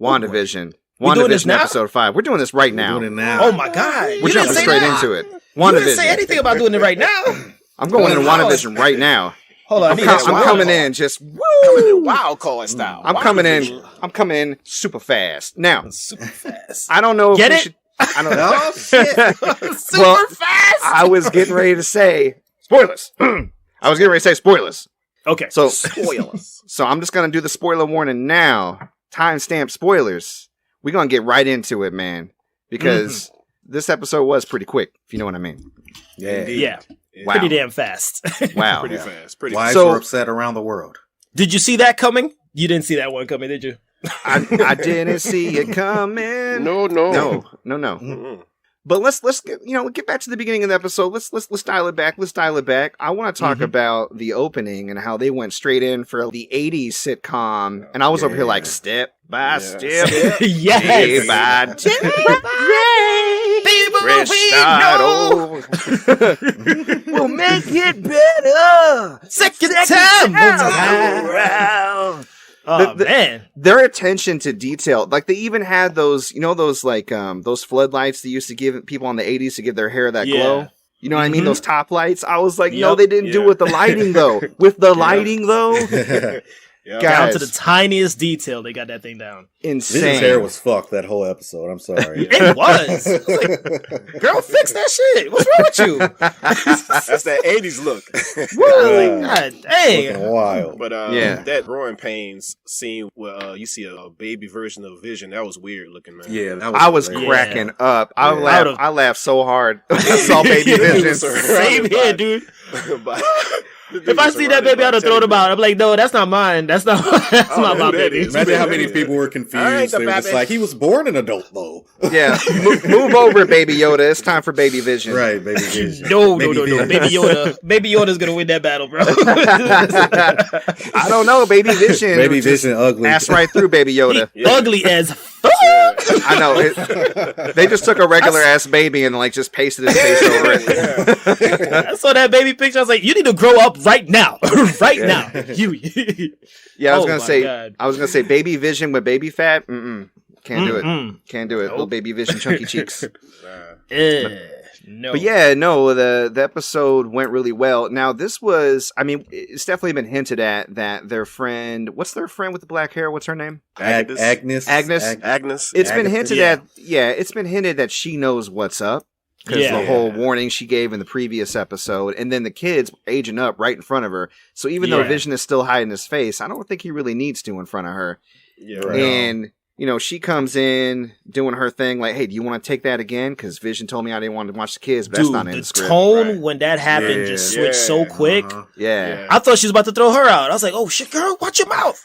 WandaVision. doing this WandaVision now? episode 5. We're doing this right now. We're doing it now. Oh my God! We're jumping straight into it. You didn't say anything about doing it right now. I'm going into WandaVision right now. Hold on, I'm coming in just woo. Coming in wild card style. I'm coming in super fast. Now, super fast. I don't know if Get we it? should. I don't know. Oh, shit. Super fast. I was getting ready to say spoilers. I was getting ready to say spoilers. Okay. So Spoilers. So I'm just gonna do the spoiler warning now. Timestamp spoilers. We're gonna get right into it, man, because this episode was pretty quick, if you know what I mean. Yeah. Yeah. Wow. Pretty damn fast. Wow. Pretty fast. Pretty Wives So- were upset around the world. Did you see that coming? You didn't see that one coming, did you? I didn't see it coming. No. No. Mm-mm. But let's get back to the beginning of the episode. Let's dial it back. Let's dial it back. I want to talk about the opening and how they went straight in for the 80s sitcom. And I was over here like step by step, day Yes. by day. People Fresh start over. We'll make it better. Second time around. Oh, man. Their attention to detail, like they even had those, those like those floodlights they used to give people in the 80s to give their hair that glow. You know what I mean? Those top lights. I was like, no, they didn't do it with the lighting though. With the lighting though, Yep. Guys, Down to the tiniest detail, they got that thing down. insane. Vision's hair was fucked that whole episode. I'm sorry. It was. I was like, girl, fix that shit. What's wrong with you? That's that 80s look. Woo! God dang. Looking wild. But Yeah. that growing pains scene where you see a baby version of Vision, that was weird looking, man. Yeah, that was I was hilarious. cracking up. I Yeah. laughed. I laughed so hard. I saw Baby Vision. Same here, dude. But- If I see that baby, I'd have thrown him out. I'm like, no, that's not mine. That's not my that baby. is. Imagine how many people were All right, confused. the They were just baby. like, he was born an adult, though. Yeah, move over, Baby Yoda. It's time for Baby Vision. Right, baby Vision. No. Baby Vision. Baby Yoda's gonna win that battle, bro. I don't know, Baby Vision. Baby just Vision ugly. passed right through Baby Yoda. Ugly as fuck. I know. They just took a regular ass baby and like just pasted his face over it. I saw that baby picture. I was like, you need to grow up right now. Right now. You. Yeah, I was Oh gonna my say. God. I was gonna say Baby Vision with baby fat. Can't do it. Mm-mm. Can't do it. Little Baby Vision, chunky cheeks. No. But yeah, no, the episode went really well. Now this was, I mean, it's definitely been hinted at that their friend, what's their friend with the black hair? What's her name? Agnes. Agnes. It's been Agnes. hinted Yeah. at, it's been hinted that she knows what's up. Because Yeah. the whole warning she gave in the previous episode, and then the kids aging up right in front of her. So even though Yeah. Vision is still hiding his face, I don't think he really needs to in front of her. Yeah, Right. right. And she comes in doing her thing, like, "Hey, do you want to take that again? Because Vision told me I didn't want to watch the kids, but Dude, that's not in the the script." tone Right. when that happened Yeah. just switched so quick. Uh-huh. Yeah. I thought she was about to throw her out. I was like, oh shit, girl, watch your mouth.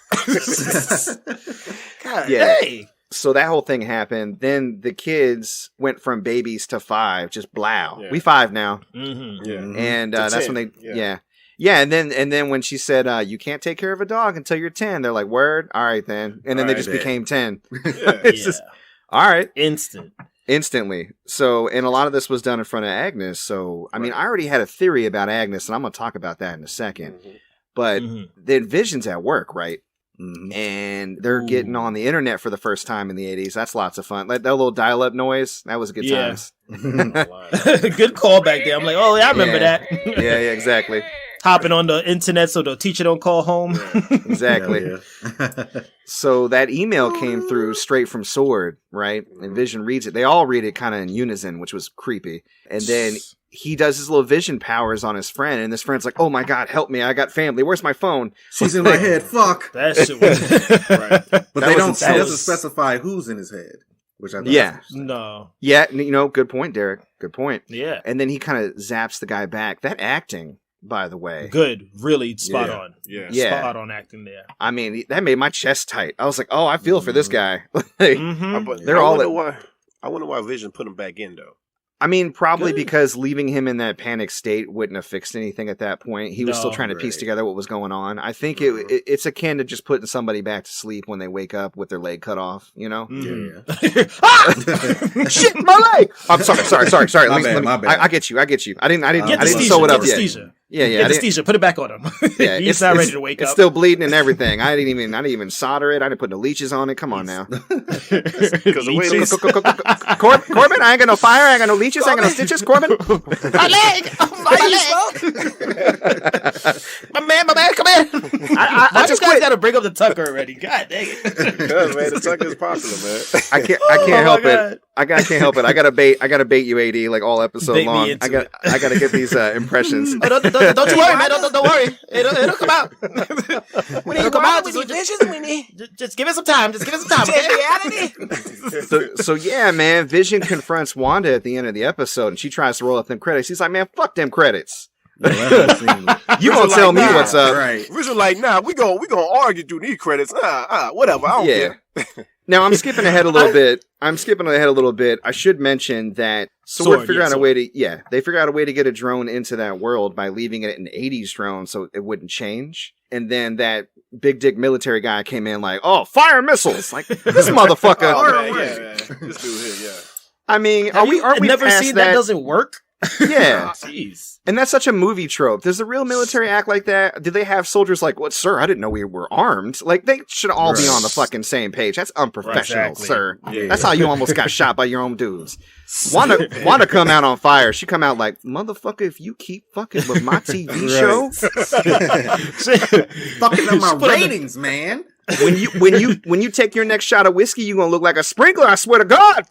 God Yeah. dang. So that whole thing happened. Then the kids went from babies to 5, just blow. Yeah. We 5 now, Mm-hmm. Yeah. and To that's 10, when they, yeah. yeah. And then when she said, "You can't take care of a dog until you're 10," they're like, "Word, all right then." And then they Right, just then. became 10. Yeah. It's just all right, Instant. instantly. So, and a lot of this was done in front of Agnes. So, I mean, I already had a theory about Agnes, and I'm gonna talk about that in a second. Mhm. But Mhm. the Vision's at work, right? Mhm. And they're Ooh. getting on the internet for the first time in the 80s. That's lots of fun. Like that little dial-up noise, that was good Yeah. times. Good call back there. I'm like, oh yeah, I remember Yeah. that. Yeah, exactly. Hopping on the internet so the teacher don't call home. Exactly. Hell yeah. So that email came through straight from Sword, right? And Vision reads it. They all read it kind of in unison, which was creepy. And then he does his little vision powers on his friend, and this friend's like, "Oh my god, help me! I got family. Where's my phone?" She's in my head. Fuck. That shit was Right. But That they was don't. insane. It doesn't specify who's in his head, which I thought Yeah. was no. Yeah, good point, Derek. Good point. Yeah. And then he kind of zaps the guy back. That acting, by the way. Good. Really spot Yeah. on. Yeah. Yeah. Spot on acting there. I mean, that made my chest tight. I was like, "Oh, I feel for this guy." Like, Mm-hmm. But They're I all wonder why. I wonder why Vision put him back in though. I mean, probably Good. because leaving him in that panic state wouldn't have fixed anything at that point. He was still No. trying to piece Right. together what was going on. I think Mhm. it's akin to just putting somebody back to sleep when they wake up with their leg cut off, you know? Mhm. Yeah. Shit, my leg! I'm sorry. My Let me- bad, my bad. I get you. I didn't Get the sew it up Get yet. the Steezer. Yeah, yeah. Anesthesia, put it back on him. Yeah, He's not ready to wake it's up. still bleeding and everything. I didn't even solder it. I didn't put no leeches on it. Come on now. Because the way they Corbin, I ain't got no fire. I ain't got no leeches. I ain't got no stitches. Corbin, my leg, my leg. my man, come in. I just guys got to bring up the Tucker already. God dang it. Because, man, the Tucker is popular, man. I can't help it. I can't help it. I gotta bait you, AD, like all episode Bait me long. into I gotta get these impressions. Oh, don't you worry, man. Don't worry. It'll come out. It'll come out. Just give it some time. Just give it some time. Okay? So yeah, man. Vision confronts Wanda at the end of the episode, and she tries to roll up them credits. He's like, "Man, fuck them credits. You gonna tell me what's up?" Right. Vision like, nah, we gonna argue through these credits. Whatever. I don't care. Now I'm skipping ahead a little bit. I should mention that Sword figured out a way to they figured out a way to get a drone into that world by leaving it an 80s drone so it wouldn't change. And then that big dick military guy came in like, "Oh, fire missiles!" Like this motherfucker. This dude here, I mean, aren't we never past seen that doesn't work? Yeah. Jeez. And that's such a movie trope. Does the real military act like that? Do they have soldiers like, "What, sir? I didn't know we were armed." Like, they should all be on the fucking same page. That's unprofessional, sir. Yeah. That's how you almost got shot by your own dudes. Wanda come out on fire. She come out like, "Motherfucker, if you keep fucking with my TV show, Fucking up my ratings, man. when you take your next shot of whiskey, you gonna look like a sprinkler. I swear to God."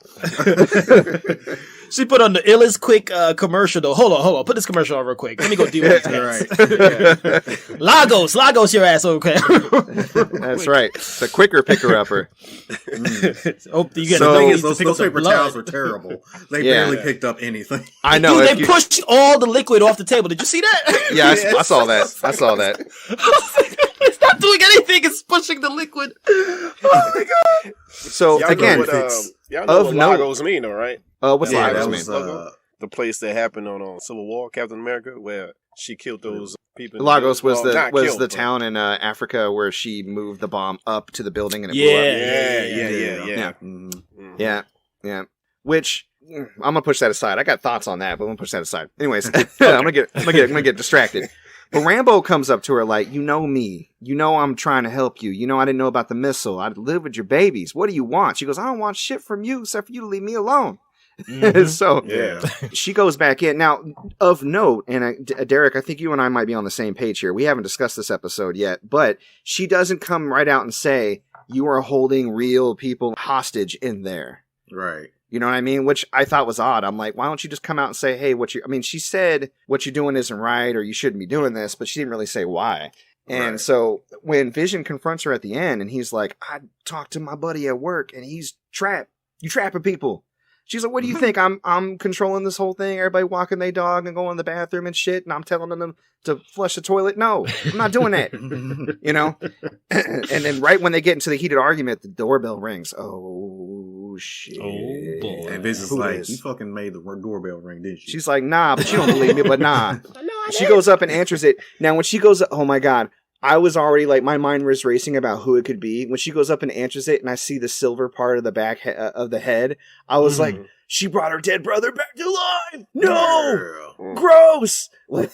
She put on the illest quick commercial though. Hold on. Put this commercial on real quick. Let me go deal with this. Right. Lagos your ass, okay? That's right. The quicker picker upper. Oh, you get those paper towels were terrible. They barely picked up anything. I know. Dude, they pushed all the liquid off the table. Did you see that? Yeah, I saw that. It's not doing anything. It's pushing the liquid. Oh my god! So y'all again, y'all know what Lagos mean, though, right? What's Lagos that mean? was, the place that happened on Civil War, Captain America, where she killed those people. Lagos was the town in Africa where she moved the bomb up to the building and it blew up. Yeah. Which I'm gonna push that aside. I got thoughts on that, but I'm gonna push that aside. Anyways, I'm gonna get distracted. But Rambo comes up to her like, "You know me. You know I'm trying to help you. You know I didn't know about the missile. I live with your babies. What do you want?" She goes, "I don't want shit from you except for you to leave me alone." Mm-hmm. So she goes back in. Now, of note, and Derrick, I think you and I might be on the same page here. We haven't discussed this episode yet, but she doesn't come right out and say, "You are holding real people hostage in there." Right. You know what I mean? Which I thought was odd. I'm like, why don't you just come out and say, "Hey, she said what you're doing isn't right, or you shouldn't be doing this," but she didn't really say why. And so when Vision confronts her at the end and he's like, "I talked to my buddy at work and he's trapped. You trapping people." She's like, "What do you think? I'm controlling this whole thing? Everybody walking their dog and going to the bathroom and shit, and I'm telling them to flush the toilet? No, I'm not doing that." You know? And then right when they get into the heated argument, the doorbell rings. Oh, shit. Oh, boy. And Vision's like, "You fucking made the doorbell ring, didn't you?" She's like, "Nah, but you don't believe me, but nah." She goes up and answers it. Now, when she goes, oh my God, I was already like, my mind was racing about who it could be. When she goes up and answers it and I see the silver part of the back of the head, I was like, she brought her dead brother back to life. No, gross.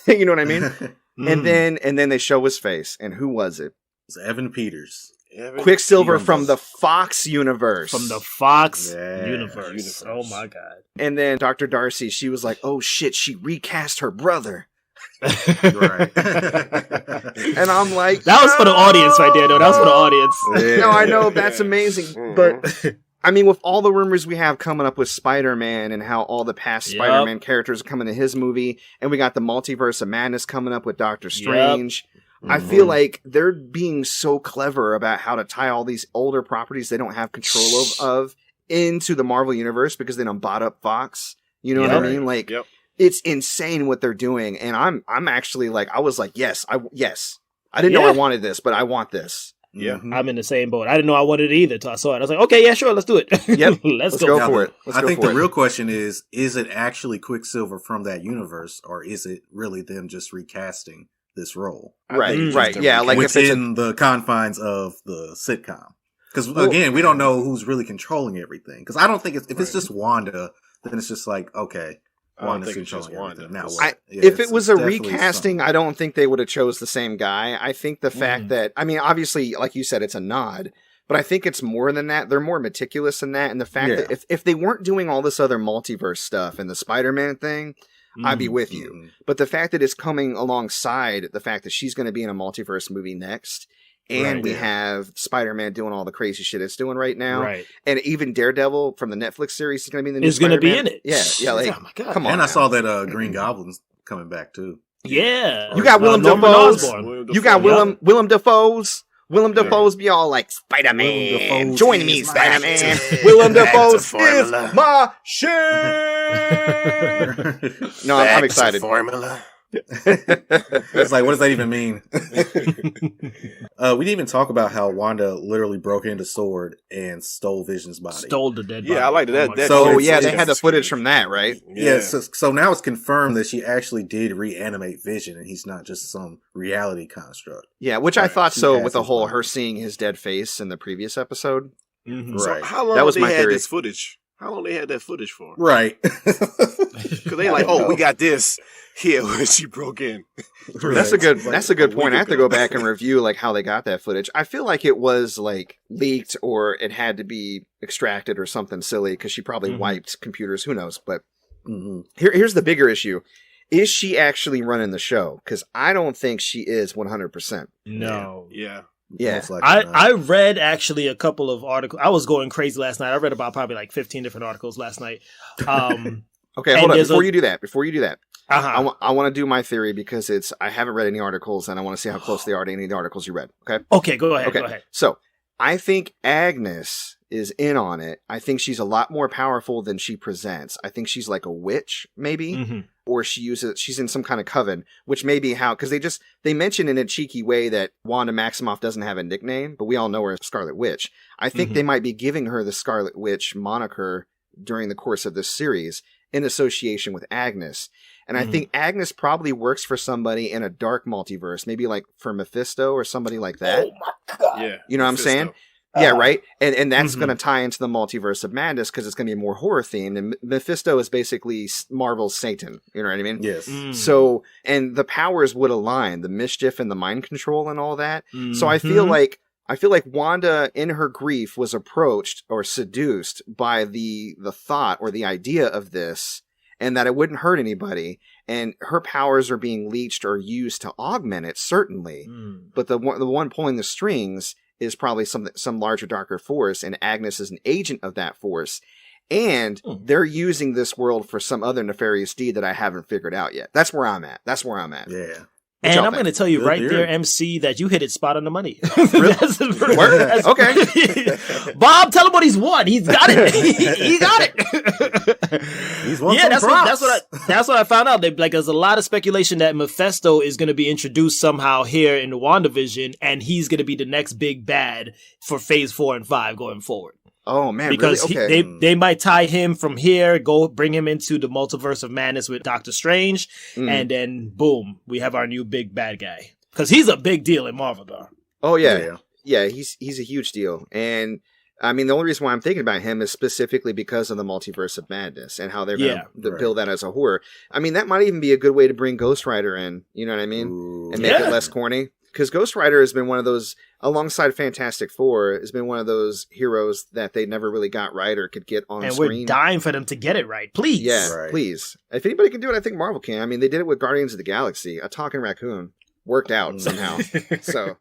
You know what I mean? And then they show his face. And who was it? It's Evan Peters. Quicksilver from the Fox universe. From the Fox universe. Oh my God. And then Dr. Darcy, she was like, "Oh shit, she recast her brother." Right. And I'm like, that was for the audience right there, though. That was for the audience. No, I know that's amazing, but I mean, with all the rumors we have coming up with Spider-Man and how all the past Spider-Man characters are coming to his movie, and we got the Multiverse of Madness coming up with Doctor Strange. I feel like they're being so clever about how to tie all these older properties they don't have control of into the Marvel universe because they don't bought up Fox. You know what I mean? Like, it's insane what they're doing, and I'm actually like, I was like, yes. I didn't know I wanted this, but I want this. Yeah, I'm in the same boat. I didn't know I wanted it either until I saw it. I was like, okay, yeah, sure, let's do it. Yep, let's go for it. I think the real question is it actually Quicksilver from that universe, or is it really them just recasting this role? Right. Yeah, like within the confines of the sitcom. Because again, we don't know who's really controlling everything. Because I don't think if it's just Wanda, then it's just like, okay, I don't Wanda's think it's just controlling Wanda. everything. Now I, what? Yeah, if it it's was a definitely recasting, something. I don't think they would have chose the same guy. I think the fact that, I mean, obviously, like you said, it's a nod, but I think it's more than that. They're more meticulous than that. And the fact that if they weren't doing all this other multiverse stuff and the Spider-Man thing, I'd be with you. Mhm. But the fact that it's coming alongside the fact that she's going to be in a multiverse movie next, and Right, we yeah. have Spider-Man doing all the crazy shit it's doing right now, Right. and even Daredevil from the Netflix series is going to be in the new Is going to be Spider-Man. in it. Yeah, like, oh my God. come on. And I now. saw that Green Goblin's coming back too. Yeah. You got Willem Norman Dafoe's. Osborn. You got Yep. Willem Dafoe's. Willem Yeah. Dafoe's be all like, Willem Spider-Man, Dafoe's join me, is my Spider-Man. shit. Willem Back to Dafoe's is formula. my shit. No, I'm excited. Formula. It's like, what does that even mean? We didn't even talk about how Wanda literally broke into Sword and stole Vision's body. Stole the dead body. Yeah, I liked that. my That- God. So, it's- yeah, they it's- had the footage from that, right? Yeah, so now it's confirmed that she actually did reanimate Vision, and he's not just some reality construct. Yeah, which I Right. thought He so has with the his whole body. her seeing his dead face in the previous episode. Mhm. So Right. how long That was they my had theory. this footage? How long they had that footage for? Right. Because they like, oh, we got this here when she broke in. That's a good. Like That's a good a point. week I have to ago. go back and review like how they got that footage. I feel like it was like leaked or it had to be extracted or something silly because she probably Mhm. wiped computers. Who knows? But Mhm. here's the bigger issue: is she actually running the show? Because I don't think she is 100%. No. Yeah. Yeah. Most likely not. I read actually a couple of articles. I was going crazy last night. I read about probably like 15 different articles last night. Okay, And hold on. there's Before a- you do that, Uh-huh. I want to do my theory because I haven't read any articles and I want to see how close they are to any of the articles you read. Okay. Okay, go ahead. Okay. Go ahead. So I think Agnes is in on it. I think she's a lot more powerful than she presents. I think she's like a witch, maybe, Mhm. or she's in some kind of coven, which may be how, because they mention in a cheeky way that Wanda Maximoff doesn't have a nickname, but we all know her as Scarlet Witch. I think Mhm. they might be giving her the Scarlet Witch moniker during the course of this series in association with Agnes. And I Mhm. think Agnes probably works for somebody in a dark multiverse, maybe like for Mephisto or somebody like that. Yeah. You know what I'm Mephisto. saying? Yeah, right. And that's Mhm. going to tie into the multiverse of madness because it's going to be more horror themed. And Mephisto is basically Marvel's Satan. You know what I mean? Yes. Mm. So, and the powers would align, the mischief and the mind control and all that. So I feel Mhm. like Wanda in her grief was approached or seduced by the thought or the idea of this, and that it wouldn't hurt anybody. And her powers are being leached or used to augment it, certainly. Mm. But the one pulling the strings is probably some larger, darker force, and Agnes is an agent of that force. And they're using this world for some other nefarious deed that I haven't figured out yet. That's where I'm at. Yeah. What And y'all I'm think? going to tell you Good right theory. there, MC, that you hit it spot on the money. Word? Okay. Bob, tell him what he's won. He's got it. He got it. He's won Yeah, some that's props. that's what I found out. There's a lot of speculation that Mephisto is going to be introduced somehow here in the WandaVision, and he's going to be the next big bad for Phase 4 and 5 going forward. Oh man, Because really? Okay. they might tie him from here, bring him into the multiverse of madness with Doctor Strange, and then boom, we have our new big bad guy. Because he's a big deal in Marvel, though. Oh yeah. He's a huge deal, and I mean the only reason why I'm thinking about him is specifically because of the multiverse of madness and how they're going to build that as a horror. I mean that might even be a good way to bring Ghost Rider in. You know what I mean? Ooh. And make it less corny. Because Ghost Rider has been one of those, alongside Fantastic Four, has been one of those heroes that they never really got right or could get on And screen. we're dying for them to get it right. Please. Yeah, Right. please. If anybody can do it, I think Marvel can. I mean, they did it with Guardians of the Galaxy. A talking raccoon worked out somehow. So